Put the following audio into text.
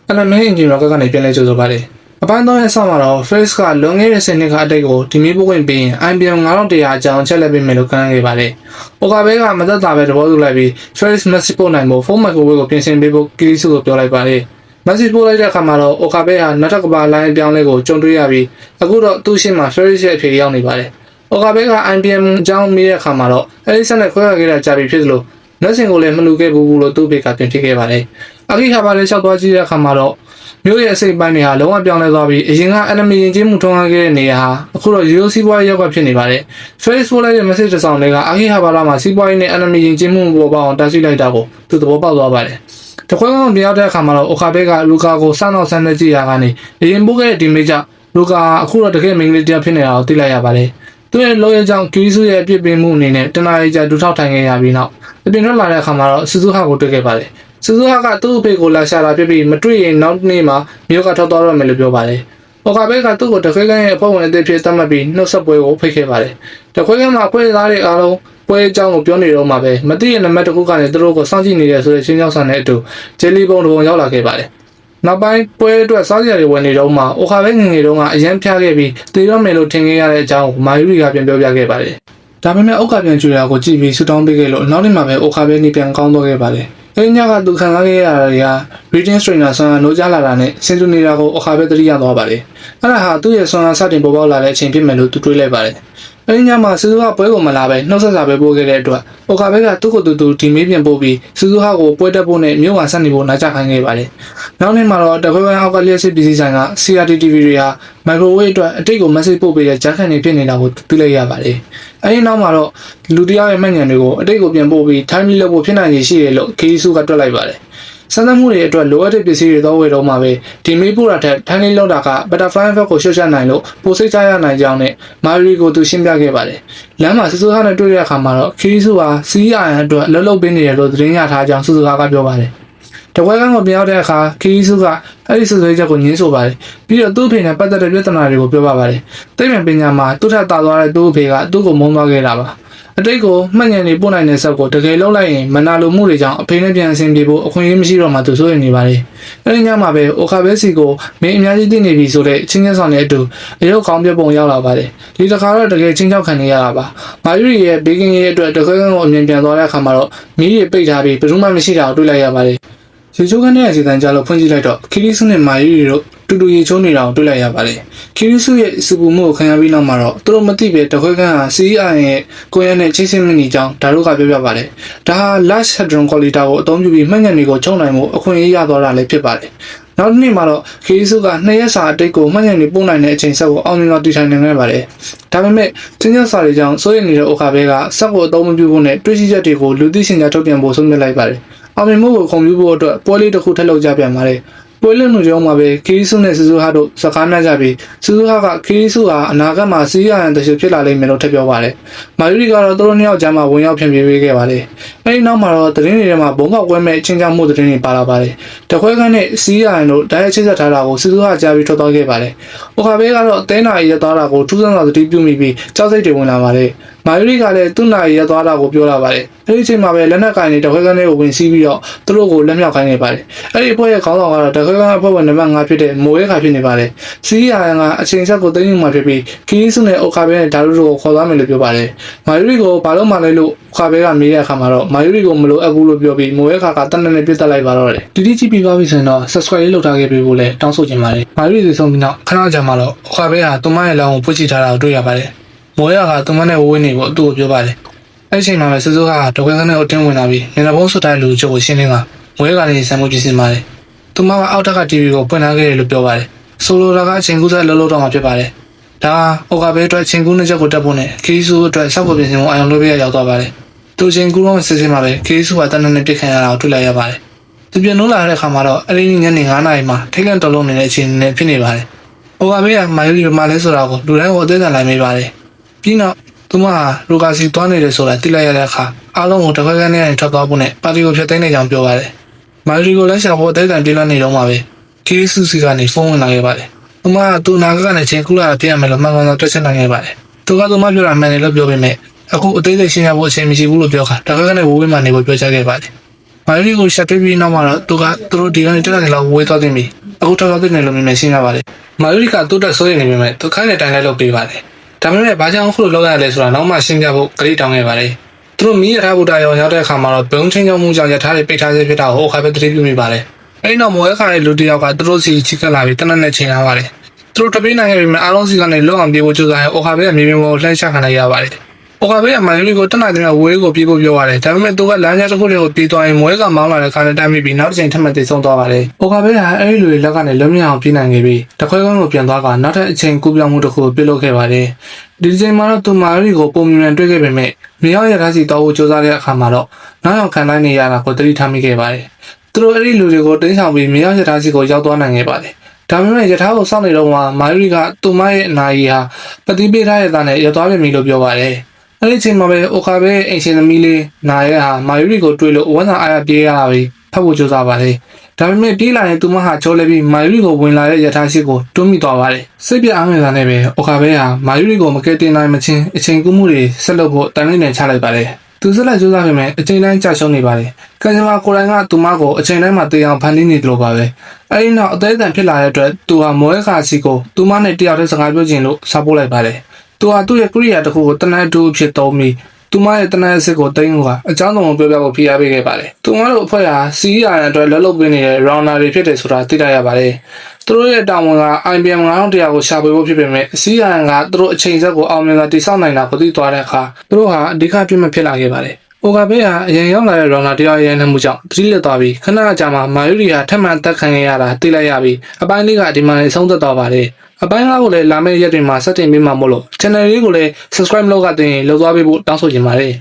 Anime engine ရောကနေပြန်လဲကြိုးဆိုပါတယ်အပိုင်း3ရဲ့ဆောက်မှာတော့ Face ကလွန်ခဲ့တဲ့10နှစ်ကအတိတ်ကိုဒီမီးပို့ဝင်ပြီးရင် IBM 9100အကြောင်းချက်လက်ပေးမယ်လို့ကမ်းခဲ့ပါတယ်။ Okabe ကမသက်သာပဲသဘောတူလိုက်ပြီး Face message ပို့နိုင်ဖို့ phone microwave ကိုပြင်ဆင်ပေးဖို့ Kirisu ကိုပြောလိုက်ပါတယ်။ message ပို့လိုက်တဲ့အခါမှာတော့ Okabe ဟာနောက်ထပ်ကဘာလိုင်းအပြောင်းလဲကိုကြုံတွေ့ရပြီးအခုတော့သူ့ရှင်းမှာ Face ရဲ့အဖြေရောက်နေပါတယ်။ Okabe က IBM အကြောင်းမေးတဲ့အခါမှာတော့အဲဒီဆက်နဲ့ခွဲခါခဲ့တာကြာပြီဖြစ်လို့လက်စင်ကိုလည်းမလူခဲ့ဘူးလို့သူ့ဘေကပြင်ဖြစ်ခဲ့ပါတယ်။အခီဟာပါလေးလျှောက်သွားကြည့်တဲ့အခါမှာတော့မြို့ရဲ့အစိပ်ပိုင်းတွေဟာလုံးဝပြောင်းလဲသွားပြီးအရင်က enemy ရင်ကျေးမှုထုံးကားခဲ့တဲ့နေရာဟာအခုတော့ရိုးစီးပွားရေးရောက်ကဖြစ်နေပါတယ်။ Facebook လိုက်တဲ့ message တစ်စောင်တွေကအခီဟာပါလာမှာစီးပွားရေးနဲ့ enemy ရင်ကျေးမှုပေါ်ပေါအောင်တားဆီးလိုက်တာကိုသူသဘောပေါက်သွားပါတယ်။တခွဲကောင်ပြောင်းတဲ့အခါမှာတော့ Okabe က Luka ကိုစနောက်ဆန်းတဲ့ကြည့်ရကနေအရင်ပို့ခဲ့တဲ့ဒီမိတ်ကြောင့် Luka အခုတော့တကယ်မိန်းကလေးတစ်ယောက်ဖြစ်နေတာကိုသိလိုက်ရပါတယ်။သူ့ရဲ့လောရဲ့ကြောင့် Kirisu ရဲ့အပြစ်ပေးမှုအနေနဲ့တနားရီကြာဒူထောက်ထိုင်ခဲ့ရပြီးနောက်အပြင်ထွက်လာတဲ့အခါမှာတော့ Suzuha ကိုတွေ့ခဲ့ပါတယ်။ Suzuha ကသူ့အဖေကိုလာရှာတာဖြစ်ပြီးမတွေ့ရင်နောက်နေ့မှာမြို့ကထွက်သွားရမယ်လို့ပြောပါတယ်။ Okabe ကသူ့ကိုတခွဲကန်းရဲ့အဖွဲ့ဝင်အသစ်ဖြစ်သတ်မှတ်ပြီးနှုတ်ဆက်ပွဲကိုဖိတ်ခဲ့ပါတယ်။တခွဲကန်းမှာဖွဲ့သားတွေအားလုံးပွဲအကြောင်းကိုပြောနေတော့မှပဲမသိတဲ့နံပါတ်တစ်ခုကနေသူတို့ကိုစောင့်ကြည့်နေတဲ့ဆိုတဲ့ချင်းချောက်ဆန်တဲ့အတူဂျယ်လီဘုံတစ်ပုံရောက်လာခဲ့ပါတယ်။နောက်ပိုင်းပွဲအတွက်စားစရာတွေဝယ်နေတော့မှ Okabe ငငယ်တုန်းကအရန်ဖျားခဲ့ပြီးတေရောမယ်လို့ထင်ခဲ့ရတဲ့အကြောင်းကိုမာယူရီကပြန်ပြောပြခဲ့ပါတယ်။ဒါပေမဲ့ဥက္ကပြန်ကျွေတာကိုကြည့်ပြီးဆူတောင်းပေးခဲ့လို့နောက်နေ့မှာပဲ Okabe နေပြန်ကောင်းသွားခဲ့ပါတယ်။အဲဒီညကသူခံစားခဲ့ရတာတွေက reading strainer ဆွမ်းအားနိုးကြလာတာနဲ့စင်တူနေတာကိုOkabe သတိရသွားပါတယ်။အဲ့ဒါဟာသူ့ရဲ့ဆွမ်းအားစတင်ပေါ်ပေါက်လာတဲ့အချိန်ဖြစ်မယ်လို့သူတွေးလိုက်ပါတယ်။အဲဒီညမှာSuzuhaပွဲကိုမလာပဲနှုတ်ဆက်စာပဲပို့ခဲ့တဲ့အတွက်Okabe ကသူ့ကိုယ်သူဒီမေးပြန်ပို့ပြီးSuzuhaကိုပွဲတက်ဖို့နဲ့မြို့မှာဆက်နေဖို့နားချခိုင်းခဲ့ပါတယ်။နောက်နေ့မှာတော့တခွဲခွဲအောက်ကလျှက်စစ်ပစ္စည်းဆိုင်က CRT TV တွေဟာ microwave အတွက်အတိတ်ကို message ပို့ပေးတဲ့ဂျာတ်ခန်တွေဖြစ်နေတာကိုသိလိုက်ရပါတယ်။အဲဒီနောက်မှာတော့လူတယောက်ရဲ့မှတ်ဉာဏ်တွေကိုအတိတ်ကိုပြန်ပို့ပြီး time လုပ်ဖို့ဖြစ်နိုင်ရရှိတယ်လို့ Kirisu ကတွက်လိုက်ပါတယ်။စမ်းသပ်မှုတွေအတွက်လိုအပ်တဲ့ပစ္စည်းတွေတော့ဝယ်တော့မှာပဲဒီမေးပို့တာထက်ထိုင်းလေးလောက်တာက butterfly effect ကိုရှော့ချနိုင်လို့ပိုစိတ်ချရနိုင်ကြောင်းနဲ့မာရီကိုသူရှင်းပြခဲ့ပါတယ်။လမ်းမှာSuzuhaနဲ့တွေ့တဲ့အခါမှာတော့Kirisuဟာ CRN အတွက်လှုပ်လှုပ်ပေးနေတယ်လို့သတင်းရထားကြောင်းSuzuhaကပြောပါတယ်။တပွဲကန်းကိုပြောင်းတဲ့အခါKirisuကအဲ့ဒီစွပ်စွဲချက်ကိုညှင်းဆိုပါတယ်။ပြီးတော့သူ့အဖေနဲ့ပတ်သက်တဲ့ပြဿနာတွေကိုပြောပါပါတယ်။သိပ္ပံပညာမှာသူ့ထက်တာသွားတဲ့သူ့အဖေကသူ့ကိုမုန်းသွားခဲ့တာပါ။အတိတ်ကိုမှတ်ဉာဏ်တွေပို့နိုင်တဲ့ဆက်ကိုတကယ်လုံးလိုက်ရင်မနာလိုမှုတွေကြောင့်အဖေနဲ့ပြန်အဆင်ပြေဖို့အခွင့်အရေးမရှိတော့မှသူစိုးရိမ်နေပါတယ်။အဲဒီညမှာပဲOkabeစီကိုမင်းအများကြီးသိနေပြီဆိုတဲ့ချင်းချင်းဆောင်တဲ့အတူအရုပ်ကောင်းပြပုံရောက်လာပါတယ်။ဒီတစ်ခါတော့တကယ်ချင်းချောက်ခံနေရတာပါ။မာယူရီရဲ့ဘေကင်းရဲ့အတွက်တခွဲကန်းကိုအမြင်ပြန်သွားတဲ့အခါမှာတော့မီးတွေပိတ်ထားပြီးဘယ်သူမှမရှိတာကိုတွေ့လိုက်ရပါတယ်။ရေချိုးခန်းထဲအစီအတန်ကြလို့ဖွင့်ကြည့်လိုက်တော့Kirisuနဲ့မာယူရီတို့တူတူရေချိုးနေတာကိုတွေ့လိုက်ရပါတယ်။ Kirisuရဲ့စူပူမှုကိုခံရပြီးနောက်မှာတော့သူတို့မသိပဲတခွဲကန်းဟာ CRN ရဲ့ကိုရနဲ့ချိတ်ဆက်မိနေကြောင်းဒါတို့ကပြောပြပါတယ်။ဒါဟာ Large Hadron Collider ကိုအသုံးပြုပြီးမှတ်ဉာဏ်တွေကိုချုပ်နိုင်မှုအခွင့်အရေးရသွားတာလည်းဖြစ်ပါတယ်။နောက်တစ်နေ့မှာတော့Kirisuက2ရက်စာအတိတ်ကိုမှတ်ဉာဏ်တွေပို့နိုင်တဲ့အချိန်ဆက်ကိုအောင်မြင်စွာတည်ထိုင်နိုင်ခဲ့ပါတယ်။ဒါပေမဲ့ချင်းချင်းစာတွေကြောင့်စိုးရိမ်နေတဲ့Okabeကစက်ကိုအသုံးမပြုဖို့နဲ့တွေးရှိချက်တွေကိုလူသိရှင်ကြားထုတ်ပြန်ဖို့ဆုံးဖြတ်လိုက်ပါတယ်။အောင်မြင်မှုကိုခုံပြုဖို့အတွက်ပွဲလေးတစ်ခုထပ်လုပ်ကြပြန်ပါတယ်။ပွဲလွန်ကြောင်းမှာပဲKirisuနဲ့Suzuhaတို့စကားနှက်ကြပြီးSuzuhaကKirisuဟာအနာဂတ်မှာCRNတရှိဖြစ်လာလိမ့်မယ်လို့ထပ်ပြောပါတယ်။မာယူရီကတော့သူတို့နှစ်ယောက်ကြားမှာဝင်ရောက်ဖြန့်ဖြေးခဲ့ပါတယ်။အဲဒီနောက်မှာတော့သတင်းတွေထဲမှာဘုံပေါက်ကွဲမဲ့ချင်းချောက်မှုသတင်းတွေပါလာပါတယ်။တခွဲခန်းနဲ့CRNတို့တိုက်ရိုက်ချိတ်ဆက်ထားတာကိုSuzuhaကြားပြီးထွက်သွားခဲ့ပါတယ်။ Okabeကတော့တဲနာရီရသွားတာကိုထူးဆန်းစွာသတိပြုမိပြီးကြောက်စိတ်တွေဝင်လာပါတယ်။မာယူရီကလည်းသူ့နာရီရသွားတာကိုပြောလာပါတယ်။အဲဒီအချိန်မှာပဲလက်နက်ကင်တွေတခွဲခန်းထဲကိုဝင်စီးပြီးတော့သူတို့ကိုလက်မြောက်ခိုင်းခဲ့ပါတယ်။အဲဒီအဖွဲ့ရဲ့ခေါင်းဆောင်ကတော့တခွဲခန်းအဖွဲ့ဝင်နံပါတ်5ဖြစ်တဲ့မိုးရဲခါဖြစ်နေပါတယ်။ CRNကအချိန်ဆက်ကိုသိမ်းယူမှဖြစ်ပြီးKirisuနဲ့Okabeနဲ့ဒါတို့ကိုခေါ်သွားမယ်လို့ပြောပါတယ်။မာယူရီကိုဘာလို့မှလဲလို့Okabeကမေးတဲ့အခါမှာတော့မာယူရီကိုမလိုအပ်ဘူးလို့ပြောပြီးမိုးရဲခါကတနက်နဲ့ပြစ်တက်လိုက်ပါတော့တယ်။ဒီကြည့်ပြီးပါပြီဆိုရင်တော့ subscribe လေးလုပ်ထားခဲ့ပေးဖို့လည်းတောင်းဆိုချင်ပါတယ်။မာယူရီစီဆုံးပြီးနောက်ခဏကြာမှတော့Okabeဟာသူမရဲ့လောင်းကိုဖွင့်ချထားတာကိုတွေ့ရပါတယ်။မိုးရဲကသူမနဲ့ဝေးနေဖို့သူ့ကိုပြောပါတယ်။အဲဒီချိန်မှာပဲSuzuhaကတခွဲခန်းထဲကိုတင်းဝင်လာပြီးညနေဘုံဆွတ်တိုင်းလူချို့ကိုရှင်းလင်းကမိုးရဲကနေဆံမှုပြင်ဆင်ပါတယ်။သူမကအောက်ထက်က TV ကိုဖွင့်ထားခဲ့တယ်လို့ပြောပါတယ်။ဆိုလိုတာကအချိန်ကူးဆက်လှုပ်တော့မှာဖြစ်ပါတယ်။ဒါOkabeအတွက်အချိန်ကူးနှစ်ချက်ကိုတက်ဖို့နဲ့ Kirisu အတွက်စောက်ဖို့ပြင်ဆင်ဖို့အာရုံလွှဲပေးရောက်သွားပါတယ်။သူအချိန်ကူးတော့စစ်စစ်မှာပဲ Kirisu ကတနက်နဲ့ပြစ်ခံရတာကိုတွေ့လိုက်ရပါတယ်။သူပြန်လို့လာတဲ့အခါမှာတော့အဲဒီညနေ9 နာရီမှာထိတ်လန့်တော်လုံးနေတဲ့အချိန်နဲ့ဖြစ်နေပါတယ်။ Okabe ကမာယူရီမှာလဲဆိုတာကိုလူတိုင်းကိုအသေးစိတ်လိုက်မေးပါတယ်။ပြီးနောက်သူမဟာရိုကာစီသွားနေတယ်ဆိုတာသိလိုက်ရတဲ့အခါအားလုံးကိုတခွဲခန်းထဲကနေထွက်သွားဖို့နဲ့ပါတီကိုဖျက်သိမ်းနေကြောင်းပြောပါတယ်။မာယူရီကိုလက်ရှာဖို့အသေးစိတ်ပြေးလန်းနေတော့မှာပဲKirisuစီကနေဖုန်းဝင်လာခဲ့ပါတယ်။သူမကသူ့နာကနေချိန်ကူးလာတာပြရမယ်လို့မှန်ကန်စွာတွက်ချက်နိုင်ခဲ့ပါတယ်။သူကသူမပြောတာမှန်တယ်လို့ပြောပေမဲ့အခုအသေးစိတ်ရှင်းရဖို့အချိန်မရှိဘူးလို့ပြောခါတခါကနေဝေးဝေးမှနေဖို့ပြောချခဲ့ပါတယ်။ မာယူရီကိုရှက်ပေးပြီးနောက်မှာတော့သူတို့ဒီကနေတက်လာတယ်လို့ဝေးသွားသိပြီအခုထောက်ထောက်သိနေလို့မြင်ရှင်းရပါတယ်မာယူရီကသူ့တက်ဆိုးနေနေပေမဲ့သူခိုင်းတဲ့တိုင်လိုက်လုပ်ပေးပါတယ်ဒါပေမဲ့ဘာကြောင့်အခုလိုလုပ်ရလဲဆိုတာနောက်မှရှင်းပြဖို့ကြိတ်တောင်းခဲ့ပါတယ်သူတို့မီးရထားဘူတာရောရောက်တဲ့အခါမှာတော့ဘုံချင်းချောင်းမှုကြောင့်ရထားတွေပိတ်ထားစေဖြစ်တာကိုအခါပဲတတိပြုမိပါတယ်အဲဒီနောက်မွေးခါတဲ့လူတယောက်ကသူတို့စီချစ်ကပ်လာပြီးတနက်နဲ့ချိန်လာပါတယ်သူတို့တပိနိုင်ခဲ့ပေမဲ့အားလုံးစီကနေလွတ်အောင်ပြေဖို့ကြိုးစားရင်အခါပဲမြေပြင်ပေါ်လှမ်းချခံလိုက်ရပါတယ်အခါပဲမာယူရီကိုတနက်တည်းကဝေးကိုပြေးဖို့ပြောရတယ်ဒါပေမဲ့သူကလမ်းကြားတစ်ခုတည်းကိုပြေးသွားရင်မွေးကမောင်းလာတဲ့ခါနဲ့တိုင်းပြီးနောက်တစ်ချိန်ထပ်မံတိတ်ဆုံးသွားပါတယ်အခါပဲကအဲဒီလူတွေလက်ကနေလွတ်မြောက်အောင်ပြေးနိုင်ခဲ့ပြီးတခွဲကုန်းကိုပြန်သွားကနောက်ထပ်အချိန်ကူးပြောင်းမှုတစ်ခုကိုပြုလုပ်ခဲ့ပါတယ်ဒီချိန်မှာတော့သူမာယူရီကိုပုံမြင်တွေ့ခဲ့ပေမဲ့မြေရောက်ရထားစီတောက်ဖို့ကြိုးစားတဲ့အခါမှာတော့နောက်ရောက်ခံတိုင်းနေရတာကိုသတိထားမိခဲ့ပါတယ်သူတို့အဲ့ဒီလူတွေကိုတင်းဆောင်ပြီးမြေရောက်ရထားစီကိုရောက်သွားနိုင်ခဲ့ပါတယ်ဒါပေမဲ့ရထားကိုစောင့်နေတော့မှမာယူရီကသူမရဲ့အနာရီဟာပတိပေးထားတဲ့သားနဲ့ရောက်သွားပြီလို့ပြောပါတယ်အဲ့ဒီချိန်မှာပဲအိုကာပဲအိမ်ရှင်သမီးလေးနာရဲဟာမာယူရီကိုတွေ့လို့ဝမ်းသာအားရပြေးရပြီးဖတ်ဖို့ကြိုးစားပါတယ်ဒါပေမဲ့ပြေးလာရင်သူမဟာချိုးလဲပြီးမာယူရီကိုဝင်လာတဲ့ရထားရှိကိုတွန်းမိသွားပါတယ်စိတ်ပြအားငယ်တာနဲ့ပဲအိုကာပဲဟာမာယူရီကိုမကဲတင်နိုင်မချင်းအချိန်ကူးမှုတွေဆက်လုပ်ဖို့တိုင်လေးနဲ့ချလိုက်ပါတယ်သူဆက်လက်ကြိုးစားပေမဲ့အချိန်တိုင်းကြာရှုံးနေပါတယ်ကံကြမ္မာကိုယ်တိုင်ကသူမကိုအချိန်တိုင်းမှာတေးအောင်ဖန်တီးနေတယ်လို့ပါပဲအဲဒီနောက်အသေးအံဖြစ်လာတဲ့အတွက်သူဟာမွဲခါစီကိုသူမနဲ့တယောက်တည်းစကားပြောချင်လို့စားပို့လိုက်ပါတယ်သူဟာသူ့ရဲ့ကိရိယာတစ်ခုကိုတနက်တူဖြစ်သုံးပြီးသူမရဲ့တနက်အစ်ကိုတင်းကအကြောင်းစုံကိုပြောပြဖို့ဖိအားပေးခဲ့ပါတယ်သူမတို့အဖွဲ့ဟာစီးရန်အတွက်လက်လုပ်ပေးနေတဲ့ rounder တွေဖြစ်တယ်ဆိုတာသိကြရပါတယ်သူတို့ရဲ့တာဝန်က IBM 9100ကိုရှာဖွေဖို့ဖြစ်ပေမဲ့စီးရန်ကသူတို့အချိန်ဆက်ကိုအောင်မြင်စွာတည်ဆောက်နိုင်တာကိုသိသွားတဲ့အခါသူတို့ဟာအဓိကပြစ်မှတ်ဖြစ်လာခဲ့ပါတယ်အိုကာဘေးဟာအရင်ရောက်လာတဲ့ rounder တရားရဲနှမှုကြောင့်သတိလစ်သွားပြီးခဏကြာမှမာယူရီဟာထပ်မံတက်ခံရတာသိလိုက်ရပြီးအပိုင်းလေးကဒီမှာနေဆုံးသက်သွားပါတယ်အပိုင်းကားကိုလည်းလာမယ့်ရက်တွေမှာစတင်ပေးမှာမို့လို့ channel လေးကိုလည်း subscribe လုပ်ကတင်လုပ်သွားပေးဖို့တောင်းဆိုချင်ပါတယ်